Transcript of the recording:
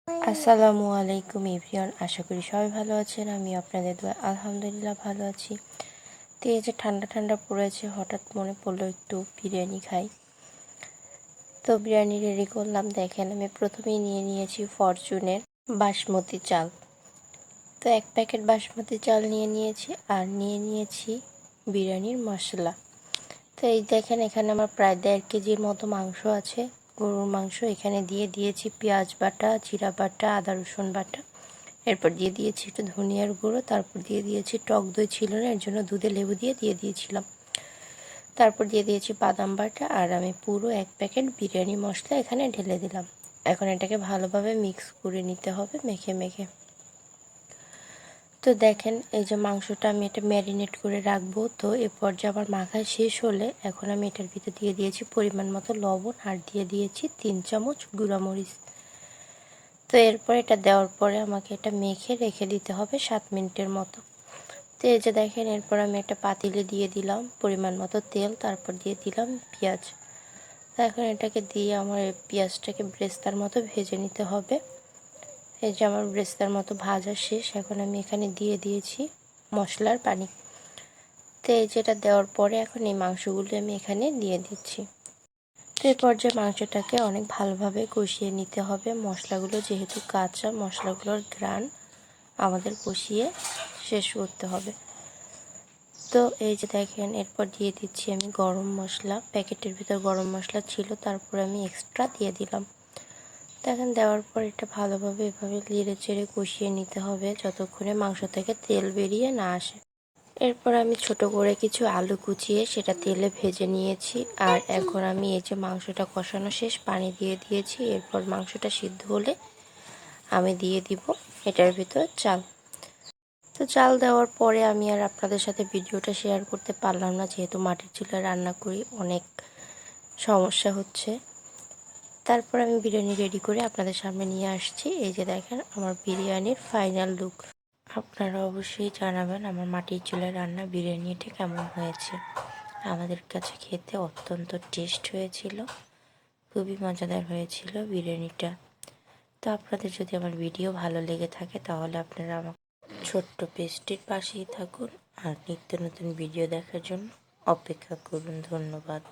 আসসালামু আলাইকুম এভরিওয়ান, আশা করি সবাই ভালো আছেন। আমি আপনাদের দোয়ায় আলহামদুলিল্লাহ ভালো আছি। তো এই যে ঠান্ডা ঠান্ডা পড়েছে, হঠাৎ মনে পড়লো একটু বিরিয়ানি খাই। তো বিরিয়ানি রেডি করলাম। দেখেন, আমি প্রথমেই নিয়ে নিয়েছি ফরচুনের বাসমতি চাল। তো 1 প্যাকেট বাসমতি চাল নিয়ে নিয়েছি, আর নিয়ে নিয়েছি বিরিয়ানির মশলা। তো এই দেখেন, এখানে আমার প্রায় 1.5 কেজির মতো মাংস আছে, গরুর মাংস। এখানে দিয়ে দিয়েছি পেঁয়াজ বাটা, জিরা বাটা, আদা রসুন বাটা। এরপর দিয়ে দিয়েছি একটু ধনিয়ার গুঁড়ো। তারপর দিয়ে দিয়েছি, টক দই ছিল না, এর জন্য দুধে লেবু দিয়ে দিয়েছিলাম। তারপর দিয়ে দিয়েছি বাদাম বাটা, আর আমি পুরো 1 প্যাকেট বিরিয়ানি মশলা এখানে ঢেলে দিলাম। এখন এটাকে ভালোভাবে মিক্স করে নিতে হবে, মেখে মেখে। তো দেখেন, এই যে মাংসটা আমি এটা ম্যারিনেট করে রাখবো। তো এ পর্যায়ে আমার মাখা শেষ হলে এখন আমি এটার ভিতর দিয়ে দিয়েছি পরিমাণ মতো লবণ, আর দিয়ে দিয়েছি 3 চামচ গুঁড়ামরিচ। তো এরপর এটা দেওয়ার পরে আমাকে এটা মেখে রেখে দিতে হবে 7 মিনিটের মতো। তো এই যে দেখেন, এরপর আমি একটা পাতিলে দিয়ে দিলাম পরিমাণ মতো তেল, তারপর দিয়ে দিলাম পেঁয়াজ। তো এখন এটাকে দিয়ে আমার পেঁয়াজটাকে ব্রেস্তার মতো ভেজে নিতে হবে। এই যে আমার ব্রেস্তার মতো ভাজা শেষ। এখন আমি এখানে দিয়ে দিয়েছি মশলার পানি। তো এই যেটা দেওয়ার পরে এখন এই মাংসগুলো আমি এখানে দিয়ে দিচ্ছি। তো এই পর্যায়ে মাংসটাকে অনেক ভালোভাবে কষিয়ে নিতে হবে। মশলাগুলো যেহেতু কাঁচা, মশলাগুলোর ঘ্রাণ আমাদের কষিয়ে শেষ করতে হবে। তো এই যে দেখেন, এরপর দিয়ে দিচ্ছি আমি গরম মশলা। প্যাকেটের ভিতর গরম মশলা ছিল, তারপর আমি এক্সট্রা দিয়ে দিলাম। দেখেন, দেওয়ার পর এটা ভালোভাবে এভাবে নেড়ে চেড়ে কষিয়ে নিতে হবে যতক্ষণে মাংস থেকে তেল বেরিয়ে না আসে। এরপর আমি ছোট করে কিছু আলু কুচিয়ে সেটা তেলে ভেজে নিয়েছি। আর এখন আমি এই যে মাংসটা কষানো শেষ, পানি দিয়ে দিয়েছি। এরপর মাংসটা সিদ্ধ হলে আমি দিয়ে দিব এটার ভিতর চাল। তো চাল দেওয়ার পরে আমি আর আপনাদের সাথে ভিডিওটা শেয়ার করতে পারলাম না, যেহেতু মাটির চুলায় রান্না করি, অনেক সমস্যা হচ্ছে। তারপর আমি বিরিয়ানি রেডি করে আপনাদের সামনে নিয়ে আসছি। এই যে দেখেন আমার বিরিয়ানির ফাইনাল লুক। আপনারা অবশ্যই জানাবেন আমার মাটির চুলায় রান্না বিরিয়ানিটা কেমন হয়েছে। আমাদের কাছে খেতে অত্যন্ত টেস্ট হয়েছিল, খুবই মজাদার হয়েছিল বিরিয়ানিটা। তো আপনাদের যদি আমার ভিডিও ভালো লেগে থাকে তাহলে আপনারা আমার ছোট্ট পেজটির পাশেই থাকুন, আর নিত্য নতুন ভিডিও দেখার জন্য অপেক্ষা করুন। ধন্যবাদ।